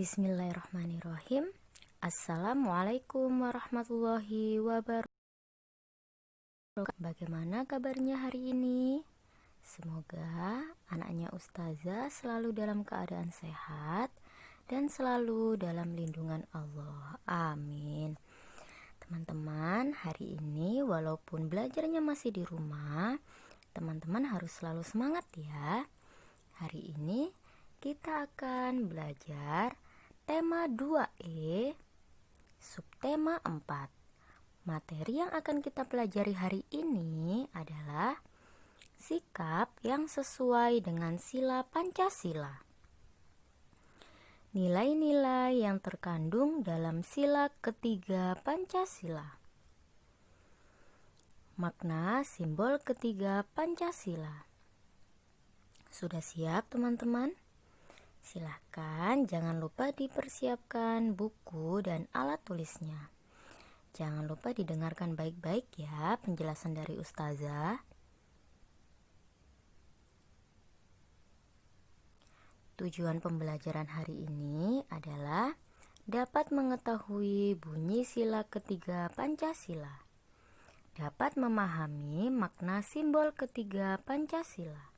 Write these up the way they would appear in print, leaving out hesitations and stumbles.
Bismillahirrahmanirrahim. Assalamualaikum warahmatullahi wabarakatuh. Bagaimana kabarnya hari ini? Semoga anaknya Ustazah selalu dalam keadaan sehat dan selalu dalam lindungan Allah. Amin. Teman-teman, hari ini walaupun belajarnya masih di rumah, teman-teman harus selalu semangat ya. Hari ini kita akan belajar tema 2E, subtema 4. Materi yang akan kita pelajari hari ini adalah sikap yang sesuai dengan sila Pancasila. Nilai-nilai yang terkandung dalam sila ketiga Pancasila. Makna simbol ketiga Pancasila. Sudah siap teman-teman? Silahkan jangan lupa dipersiapkan buku dan alat tulisnya. Jangan lupa didengarkan baik-baik ya penjelasan dari Ustazah. Tujuan pembelajaran hari ini adalah dapat mengetahui bunyi sila ketiga Pancasila. Dapat memahami makna simbol ketiga Pancasila.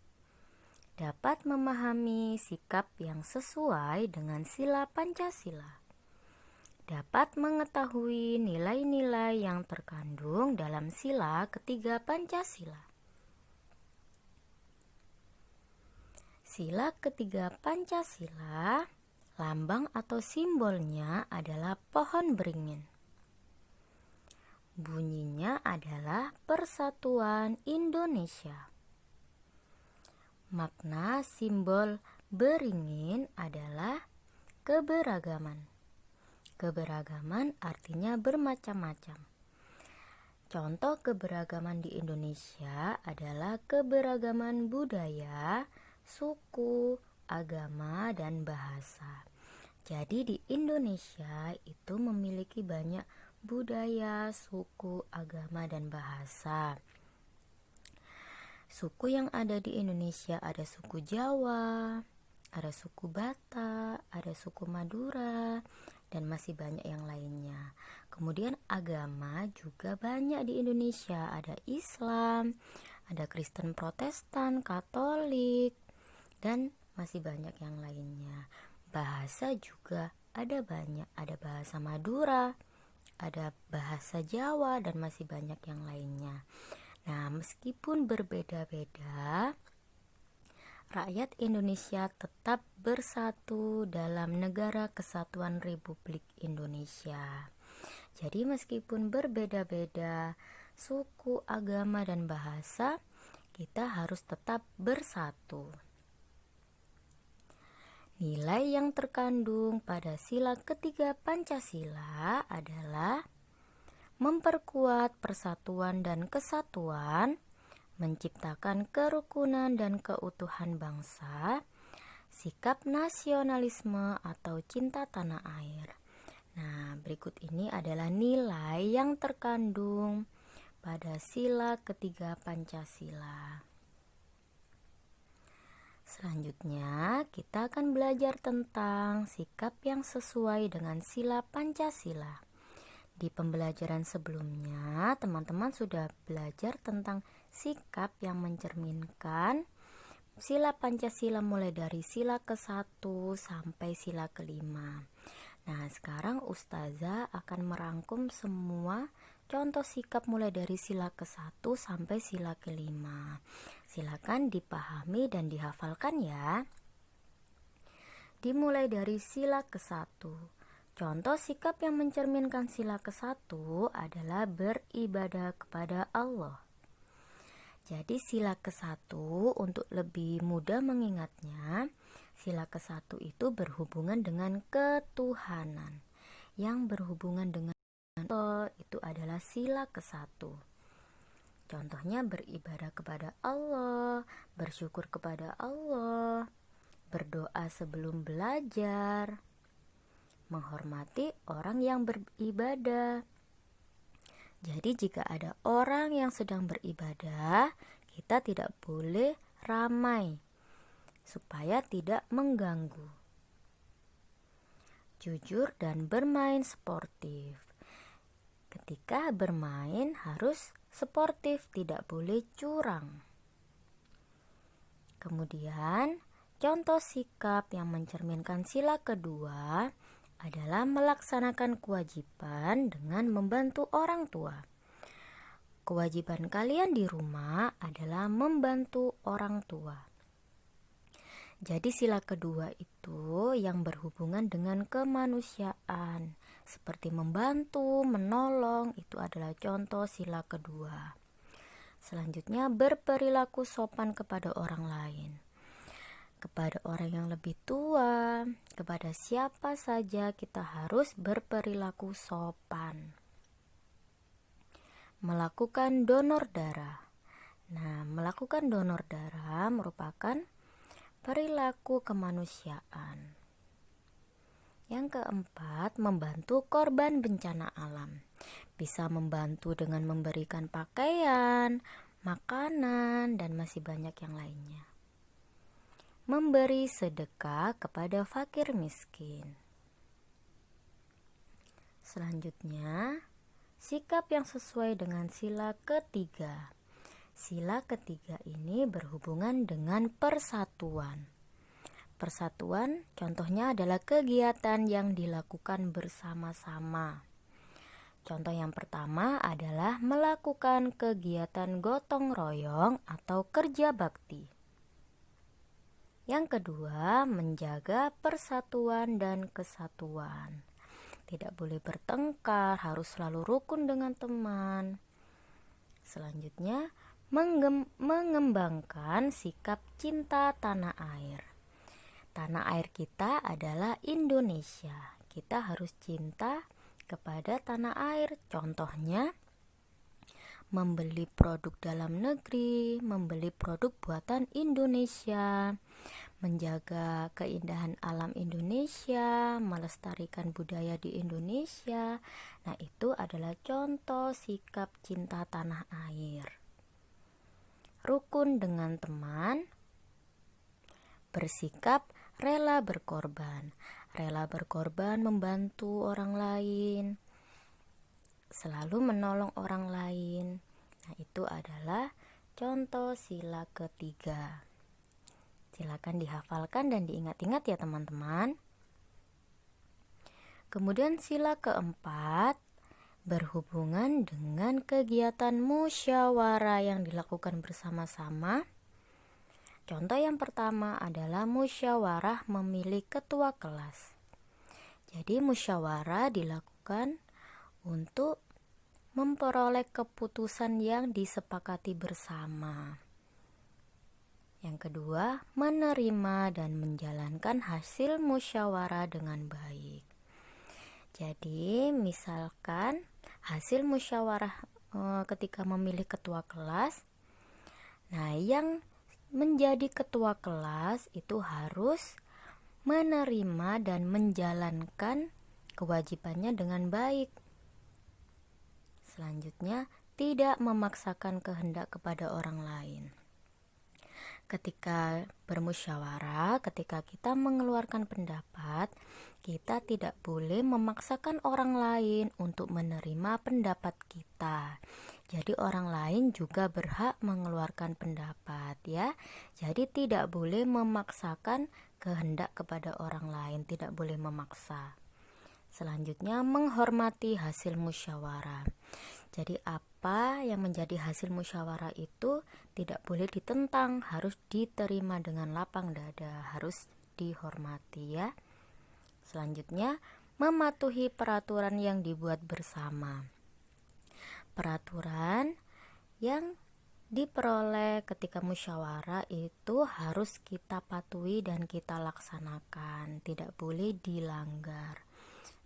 Dapat memahami sikap yang sesuai dengan sila Pancasila. Dapat mengetahui nilai-nilai yang terkandung dalam sila ketiga Pancasila. Sila ketiga Pancasila, lambang atau simbolnya adalah pohon beringin. Bunyinya adalah Persatuan Indonesia. Makna simbol beringin adalah keberagaman. Keberagaman artinya bermacam-macam. Contoh keberagaman di Indonesia adalah keberagaman budaya, suku, agama, dan bahasa. Jadi di Indonesia itu memiliki banyak budaya, suku, agama, dan bahasa. Suku yang ada di Indonesia ada suku Jawa, ada suku Batak, ada suku Madura, dan masih banyak yang lainnya. Kemudian agama juga banyak di Indonesia, ada Islam, ada Kristen Protestan, Katolik, dan masih banyak yang lainnya. Bahasa juga ada banyak, ada bahasa Madura, ada bahasa Jawa, dan masih banyak yang lainnya. Nah, meskipun berbeda-beda, rakyat Indonesia tetap bersatu dalam Negara Kesatuan Republik Indonesia. Jadi meskipun berbeda-beda suku, agama, dan bahasa, kita harus tetap bersatu. Nilai yang terkandung pada sila ketiga Pancasila adalah memperkuat persatuan dan kesatuan, menciptakan kerukunan dan keutuhan bangsa, sikap nasionalisme atau cinta tanah air. Nah, berikut ini adalah nilai yang terkandung pada sila ketiga Pancasila. Selanjutnya, kita akan belajar tentang sikap yang sesuai dengan sila Pancasila. Di pembelajaran sebelumnya, teman-teman sudah belajar tentang sikap yang mencerminkan sila Pancasila mulai dari sila ke-1 sampai sila ke-5. Nah, sekarang Ustazah akan merangkum semua contoh sikap mulai dari sila ke-1 sampai sila ke-5. Silakan dipahami dan dihafalkan ya. Dimulai dari sila ke-1. Contoh sikap yang mencerminkan sila ke-1 adalah beribadah kepada Allah. Jadi sila ke-1 untuk lebih mudah mengingatnya, sila ke-1 itu berhubungan dengan ketuhanan. Yang berhubungan dengan Allah itu adalah sila ke-1. Contohnya beribadah kepada Allah, bersyukur kepada Allah, berdoa sebelum belajar, menghormati orang yang beribadah. Jadi jika ada orang yang sedang beribadah, kita tidak boleh ramai supaya tidak mengganggu. jujur, dan bermain sportif. Ketika bermain harus sportif, tidak boleh curang. Kemudian, contoh sikap yang mencerminkan sila kedua adalah melaksanakan kewajiban dengan membantu orang tua. Kewajiban kalian di rumah adalah membantu orang tua. Jadi sila kedua itu yang berhubungan dengan kemanusiaan, seperti membantu, menolong, itu adalah contoh sila kedua. Selanjutnya, berperilaku sopan kepada orang lain. Kepada orang yang lebih tua, kepada siapa saja kita harus berperilaku sopan. Melakukan donor darah. Nah, melakukan donor darah merupakan perilaku kemanusiaan. Yang keempat, membantu korban bencana alam. Bisa membantu dengan memberikan pakaian, makanan, dan masih banyak yang lainnya. Memberi sedekah kepada fakir miskin. Selanjutnya, sikap yang sesuai dengan sila ketiga. Sila ketiga ini berhubungan dengan persatuan. Persatuan contohnya adalah kegiatan yang dilakukan bersama-sama. Contoh yang pertama adalah melakukan kegiatan gotong royong atau kerja bakti. Yang kedua, menjaga persatuan dan kesatuan. Tidak boleh bertengkar, harus selalu rukun dengan teman. Selanjutnya, mengembangkan sikap cinta tanah air. Tanah air kita adalah Indonesia. Kita harus cinta kepada tanah air. Contohnya, membeli produk dalam negeri, membeli produk buatan Indonesia, menjaga keindahan alam Indonesia, melestarikan budaya di Indonesia. Nah, itu adalah contoh sikap cinta tanah air. Rukun dengan teman, bersikap rela berkorban. Rela berkorban membantu orang lain, selalu menolong orang lain. Nah, itu adalah contoh sila ketiga. Silakan dihafalkan dan diingat-ingat ya teman-teman. Kemudian sila keempat berhubungan dengan kegiatan musyawarah yang dilakukan bersama-sama. Contoh yang pertama adalah musyawarah memilih ketua kelas. Jadi musyawarah dilakukan untuk memperoleh keputusan yang disepakati bersama. Yang kedua, menerima dan menjalankan hasil musyawarah dengan baik. Jadi, misalkan hasil musyawarah ketika memilih ketua kelas, nah yang menjadi ketua kelas itu harus menerima dan menjalankan kewajibannya dengan baik. Selanjutnya, tidak memaksakan kehendak kepada orang lain. Ketika bermusyawarah, ketika kita mengeluarkan pendapat, kita tidak boleh memaksakan orang lain untuk menerima pendapat kita. Jadi orang lain juga berhak mengeluarkan pendapat ya. Jadi tidak boleh memaksakan kehendak kepada orang lain, tidak boleh memaksa. Selanjutnya, menghormati hasil musyawarah. Jadi apa yang menjadi hasil musyawarah itu tidak boleh ditentang, harus diterima dengan lapang dada, harus dihormati ya. Selanjutnya, mematuhi peraturan yang dibuat bersama. Peraturan yang diperoleh ketika musyawarah itu harus kita patuhi dan kita laksanakan, tidak boleh dilanggar.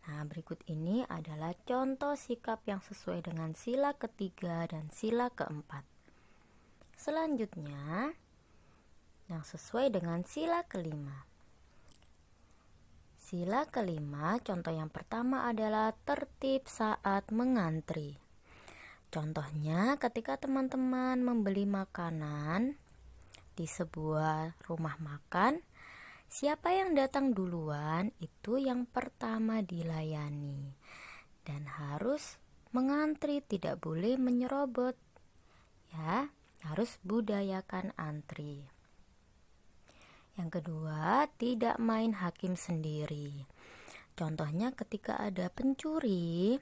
Nah, berikut ini adalah contoh sikap yang sesuai dengan sila ketiga dan sila keempat. Selanjutnya, yang sesuai dengan sila kelima. Sila kelima, contoh yang pertama adalah tertib saat mengantri. Contohnya, ketika teman-teman membeli makanan di sebuah rumah makan, Siapa yang datang duluan itu yang pertama dilayani dan harus mengantri, tidak boleh menyerobot. Ya, harus budayakan antri. Yang kedua, tidak main hakim sendiri. Contohnya ketika ada pencuri,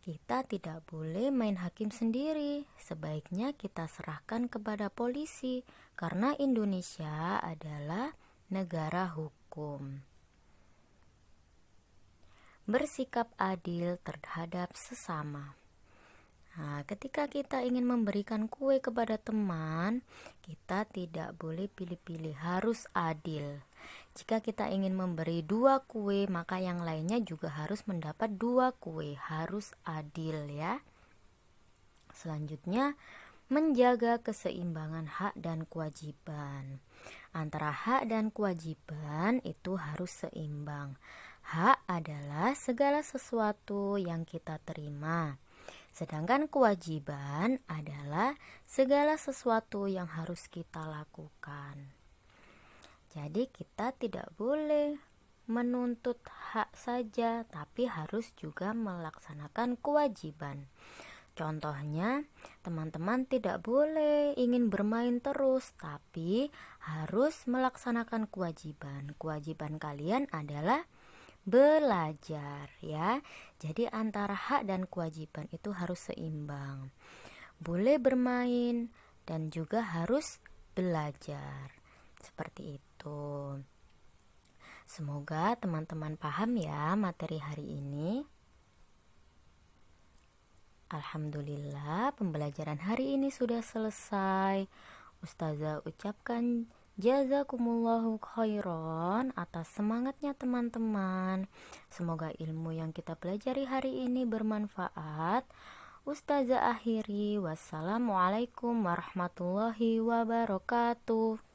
kita tidak boleh main hakim sendiri. Sebaiknya kita serahkan kepada polisi karena Indonesia adalah negara hukum. Bersikap adil terhadap sesama. Nah, ketika kita ingin memberikan kue kepada teman, kita tidak boleh pilih-pilih, harus adil. Jika kita ingin memberi 2 kue, maka yang lainnya juga harus mendapat 2 kue, harus adil ya. Selanjutnya, menjaga keseimbangan hak dan kewajiban. Antara hak dan kewajiban itu harus seimbang. Hak adalah segala sesuatu yang kita terima. Sedangkan kewajiban adalah segala sesuatu yang harus kita lakukan. Jadi kita tidak boleh menuntut hak saja, tapi harus juga melaksanakan kewajiban. Contohnya, teman-teman tidak boleh ingin bermain terus, tapi harus melaksanakan kewajiban. Kewajiban kalian adalah belajar ya. Jadi antara hak dan kewajiban itu harus seimbang. Boleh bermain dan juga harus belajar. Seperti itu. Semoga teman-teman paham ya materi hari ini. Alhamdulillah, pembelajaran hari ini sudah selesai. Ustazah ucapkan jazakumullahu khairan atas semangatnya teman-teman. Semoga ilmu yang kita pelajari hari ini bermanfaat. Ustazah akhiri, wassalamualaikum warahmatullahi wabarakatuh.